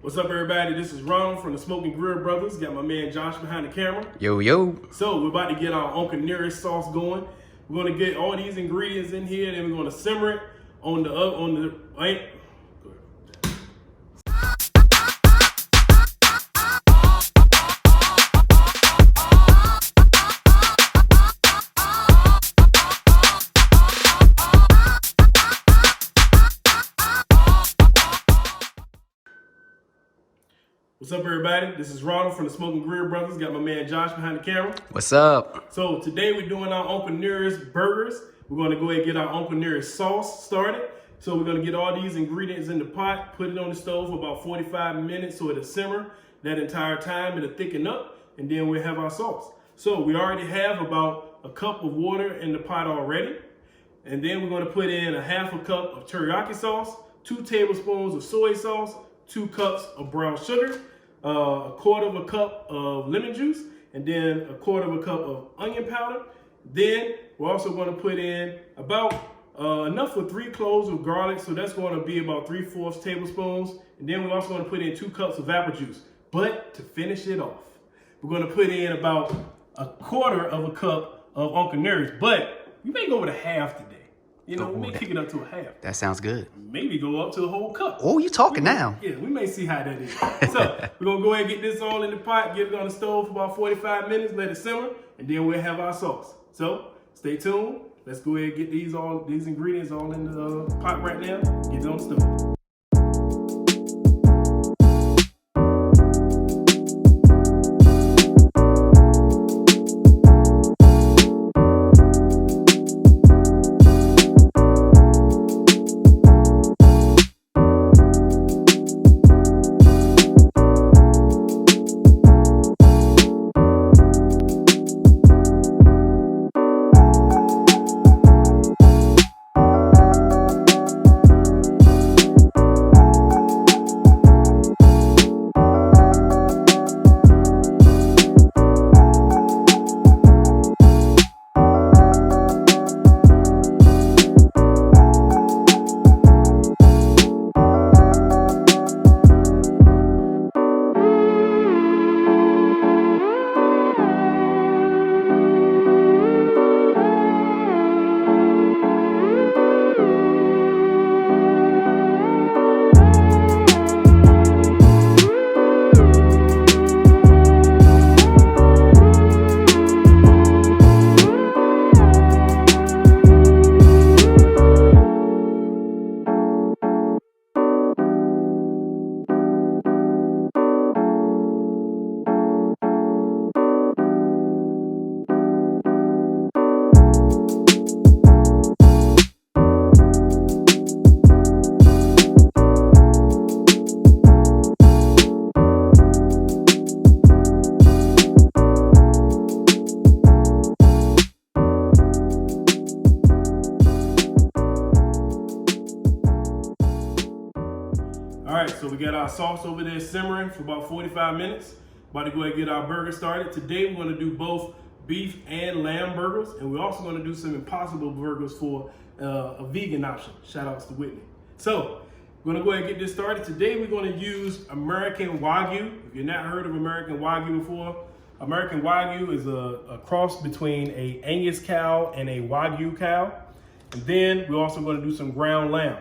What's up, everybody? This is Ronald from the Smoking Grill Brothers. Got my man Josh behind the camera. Yo, yo. So we're about to get our Uncle Nearest sauce going. We're going to get all these ingredients in here, and then we're going to simmer it on the What's up, everybody? This is Ronald from the Smoking Grill Brothers. Got my man Josh behind the camera. What's up? So today we're doing our Uncle Nearest burgers. We're going to go ahead and get our Uncle Nearest sauce started. So we're going to get all these ingredients in the pot, put it on the stove for about 45 minutes so it'll simmer. That entire time it'll thicken up, and then we'll have our sauce. So we already have about a cup of water in the pot already. And then we're going to put in a half a cup of teriyaki sauce, 2 tablespoons of soy sauce, 2 cups of brown sugar, a quarter of a cup of lemon juice, and then a quarter of a cup of onion powder. Then we're also going to put in about enough for 3 cloves of garlic, so that's going to be about 3/4 tablespoons. And then we're also going to put in 2 cups of apple juice. But to finish it off, we're going to put in about a quarter of a cup of Uncle Nearest. But we may go with a half today. You know, we may kick it up to a half. That sounds good. Maybe go up to a whole cup. Oh, you talking now. Yeah, we may see how that is. So we're going to go ahead and get this all in the pot, get it on the stove for about 45 minutes, let it simmer, and then we'll have our sauce. So stay tuned. Let's go ahead and get these ingredients all in the pot right now. Get it on the stove. All right, so we got our sauce over there simmering for about 45 minutes. About to go ahead and get our burger started. Today we're gonna do both beef and lamb burgers, and we're also gonna do some Impossible burgers for a vegan option. Shout outs to Whitney. So we're gonna go ahead and get this started. Today we're gonna use American Wagyu. If you've not heard of American Wagyu before, American Wagyu is a cross between a Angus cow and a Wagyu cow. And then we're also gonna do some ground lamb.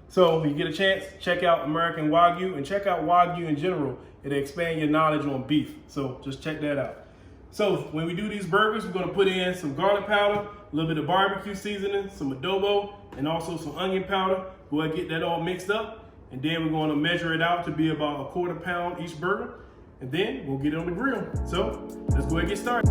So if you get a chance, check out American Wagyu and check out Wagyu in general. It'll expand your knowledge on beef. So just check that out. So when we do these burgers, we're gonna put in some garlic powder, a little bit of barbecue seasoning, some adobo, and also some onion powder. Go ahead and get that all mixed up. And then we're gonna measure it out to be about a 1/4 pound each burger. And then we'll get it on the grill. So let's go ahead and get started.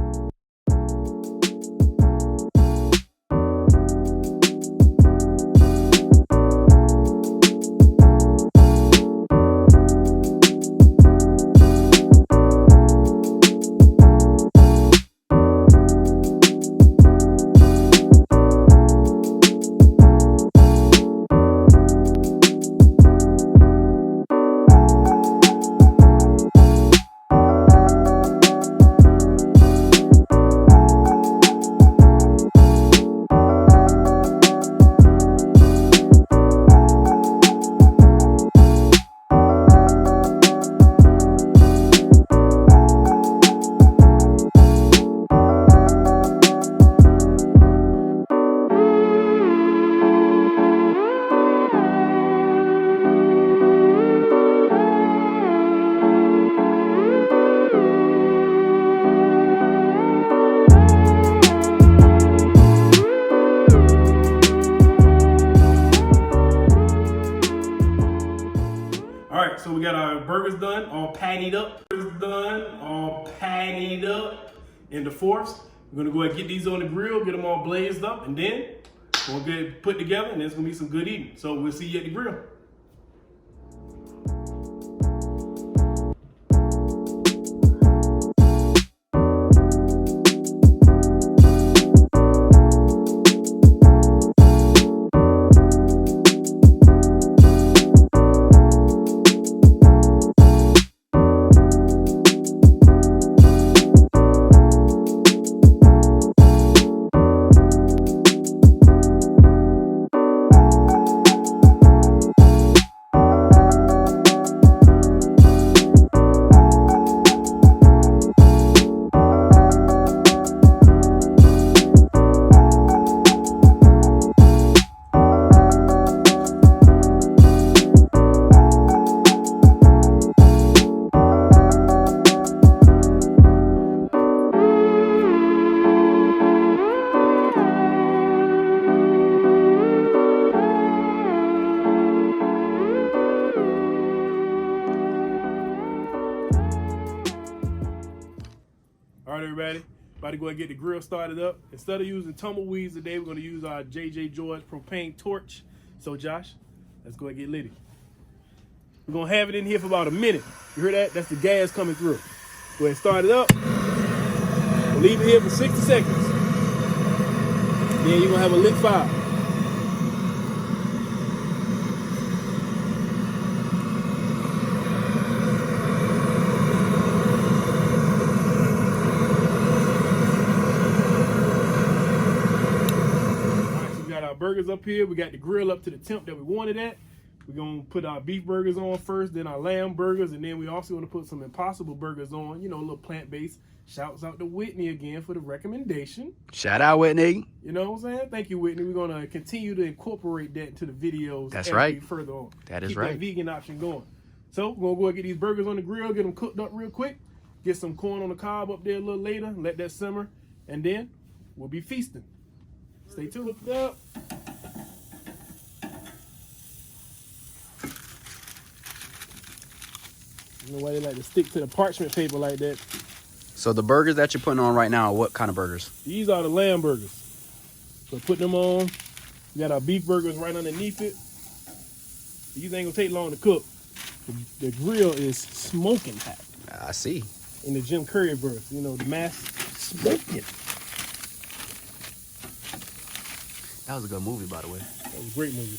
All right, so we got our burgers done, all pattied up. In the force. We're gonna go ahead and get these on the grill, get them all blazed up, and then we'll get it put together, and it's gonna be some good eating. So we'll see you at the grill. All right, everybody, about to go ahead and get the grill started up. Instead of using tumbleweeds today, we're going to use our J.J. George propane torch. So, Josh, let's go ahead and get litty. We're going to have it in here for about a minute. You hear that? That's the gas coming through. Go ahead and start it up. We'll leave it here for 60 seconds. Then you're going to have a lit fire. Burgers up here. We got the grill up to the temp that we wanted at. We're gonna put our beef burgers on first, then our lamb burgers, and then we also want to put some Impossible burgers on, you know, a little plant-based. Shouts out to Whitney again for the recommendation. Shout out, Whitney. You know what I'm saying? Thank you, Whitney. We're gonna continue to incorporate that into the videos. That's right. Further on. That is Keep right. That vegan option going. So we're gonna go and get these burgers on the grill, get them cooked up real quick, get some corn on the cob up there a little later, let that simmer, and then we'll be feasting. Stay tuned. Look it up. You know why they like to stick to the parchment paper like that? So the burgers that you're putting on right now are what kind of burgers? These are the lamb burgers. So putting them on. We got our beef burgers right underneath it. These ain't gonna take long to cook. The grill is smoking hot. I see. In the Jim Curry verse, you know, the mass smoking. That was a good movie, by the way. That was a great movie.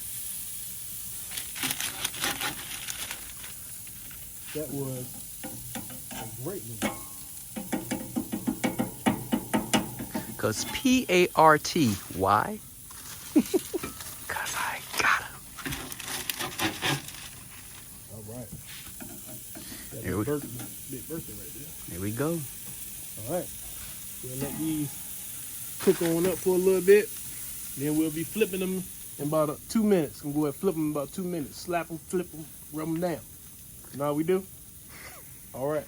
That was a great movie. Cause P-A-R-T. Why? Cause I got him. All right. That's Here a we- big birthday right there. Here we go. All right. We'll let these cook on up for a little bit. Then we'll be flipping them in about 2 minutes. We'll go ahead and flip them in about 2 minutes. Slap them, flip them, rub them down. You know how we do? All right.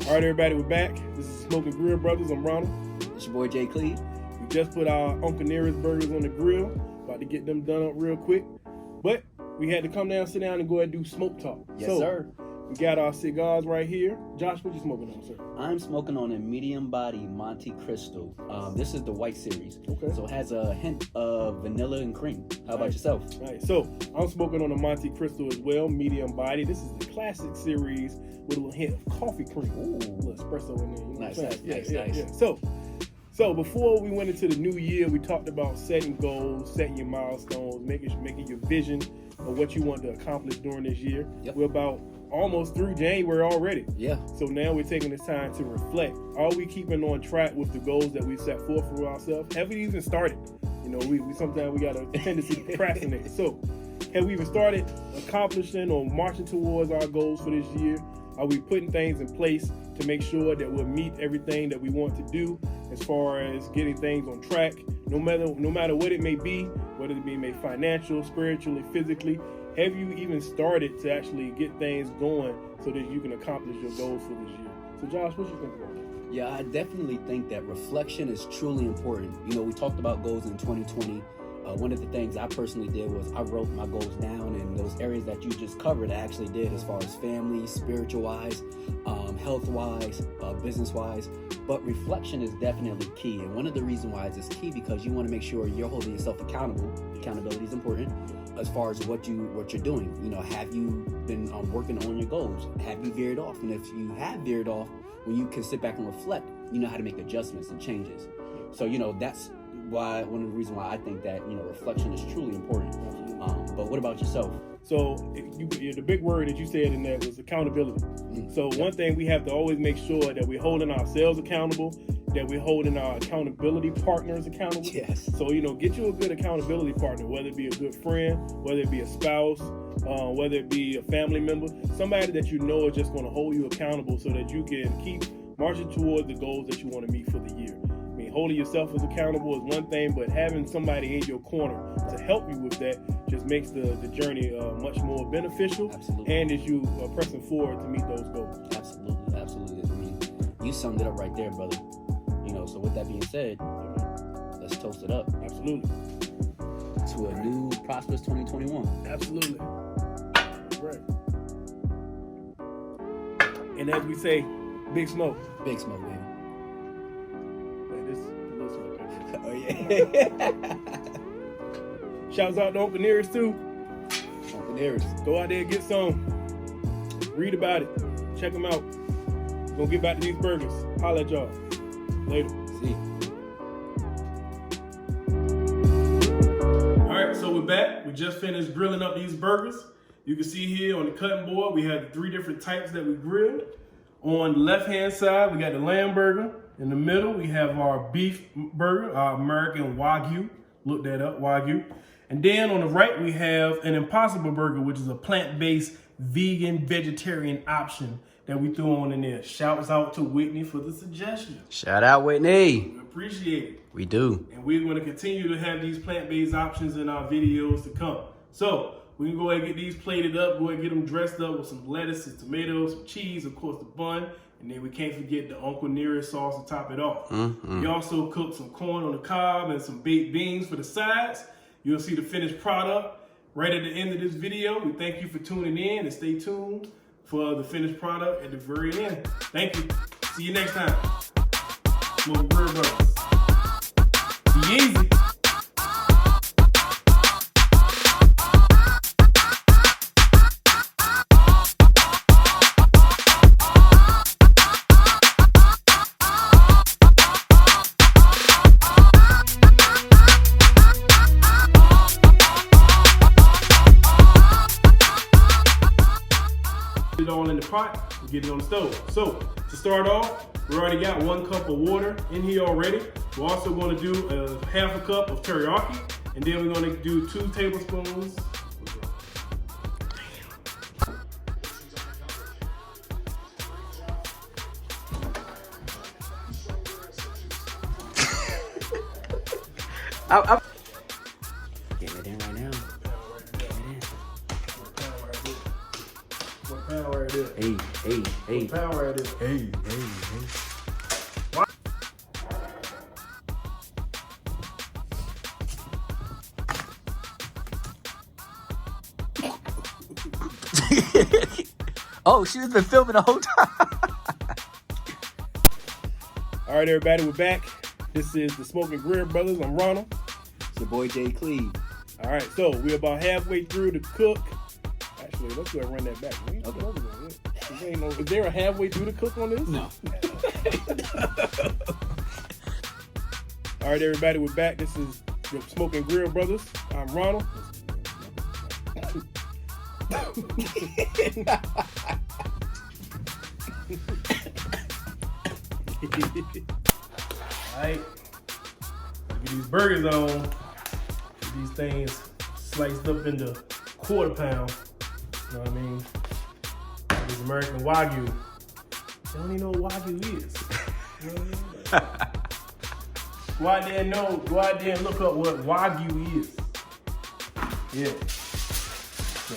All right, everybody, we're back. This is Smoking Grill Brothers. I'm Ronald. It's your boy Jay Cleve. We just put our Uncle Nearest burgers on the grill. About to get them done up real quick. But we had to come down, sit down, and go ahead and do smoke talk. Yes, sir. We got our cigars right here. Josh, what you smoking on, sir? I'm smoking on a medium body Monte Cristo. This is the white series. Okay. So it has a hint of vanilla and cream. How about yourself? Right. So I'm smoking on a Monte Cristo as well, medium body. This is the classic series with a little hint of coffee cream. Ooh, a little espresso in there. You know Nice, what I'm saying? nice. Yeah. So before we went into the new year, we talked about setting goals, setting your milestones, making your vision of what you want to accomplish during this year. Yep. We're about almost through January already. Yeah. So now we're taking this time to reflect. Are we keeping on track with the goals that we set forth for ourselves? Have we even started? You know, we sometimes we got a tendency to procrastinate. So have we even started accomplishing or marching towards our goals for this year? Are we putting things in place to make sure that we'll meet everything that we want to do as far as getting things on track, no matter what it may be, whether it be made financial, spiritually, physically? Have you even started to actually get things going so that you can accomplish your goals for this year? So Josh, what you think about that? Yeah, I definitely think that reflection is truly important. You know, we talked about goals in 2020. One of the things I personally did was I wrote my goals down, and those areas that you just covered I actually did, as far as family, spiritual-wise, health-wise, business-wise. But reflection is definitely key, and one of the reasons why it's key because you want to make sure you're holding yourself accountable. Accountability is important as far as what you're doing. You know, have you been working on your goals? Have you veered off? And if you have veered off, when you can sit back and reflect, you know how to make adjustments and changes. So, you know, that's why one of the reasons why I think that, you know, reflection is truly important. But what about yourself? So the big word that you said in that was accountability. So one thing we have to always make sure that we're holding ourselves accountable, that we're holding our accountability partners accountable. Yes. So, you know, get you a good accountability partner, whether it be a good friend, whether it be a spouse, whether it be a family member, somebody that you know is just going to hold you accountable so that you can keep marching towards the goals that you want to meet for the year. I mean, holding yourself as accountable is one thing, but having somebody in your corner to help you with that just makes the journey much more beneficial. Absolutely. And as you are pressing forward to meet those goals. Absolutely. I mean, you summed it up right there, brother. You know, so with that being said, let's toast it up. Absolutely. To a new prosperous 2021. Absolutely. Right. And as we say, big smoke. Big smoke, baby. Man, this is a little smoke. Oh, yeah. Shouts out to Uncle Nearest too. Uncle Nearest. Go out there and get some. Read about it. Check them out. Gonna get back to these burgers. Holla at y'all. Later. See. Alright, so we're back. We just finished grilling up these burgers. You can see here on the cutting board, we have the 3 different types that we grilled. On the left-hand side, we got the lamb burger. In the middle, we have our beef burger, our American Wagyu. Look that up, Wagyu. And then on the right, we have an Impossible Burger, which is a plant-based, vegan, vegetarian option that we threw on in there. Shouts out to Whitney for the suggestion. Shout out, Whitney. We appreciate it. We do. And we're going to continue to have these plant-based options in our videos to come. So we can go ahead and get these plated up, go ahead and get them dressed up with some lettuce, some tomatoes, some cheese, of course the bun, and then we can't forget the Uncle Nearest sauce to top it off. We also cooked some corn on the cob and some baked beans for the sides. You'll see the finished product right at the end of this video. We thank you for tuning in, and stay tuned for the finished product at the very end. Thank you. See you next time. Smoke Bird Brothers. Be easy. It all in the pot and get it on the stove. So to start off, we already got 1 cup of water in here already. We're also going to do a half a cup of teriyaki, and then we're going to do 2 tablespoons. Getting it in right now. What power it is? Hey. What power it is? Hey. Oh, she's been filming the whole time. All right, everybody, we're back. This is the Smoking Grill Brothers. I'm Ronald. It's your boy Jay Cleve. All right, so we're about halfway through the cook. Actually, let's go ahead and run that back. Okay. Is there a halfway through the cook on this? No. All right, everybody, we're back. This is the Smoking Grill Brothers. I'm Ronald. Alright, get these burgers on. Get these things sliced up into quarter pound. You know what I mean? These American Wagyu. They don't even know what Wagyu is. You know what I mean? Go out there and look up what Wagyu is. Yeah. So,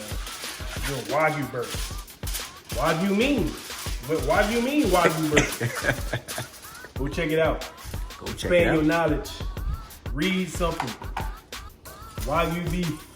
Wagyu burger. Wagyu mean? What Wagyu mean, Wagyu burger? Go check it out. Go check it Expand out. your knowledge. Read something. Wagyu beef.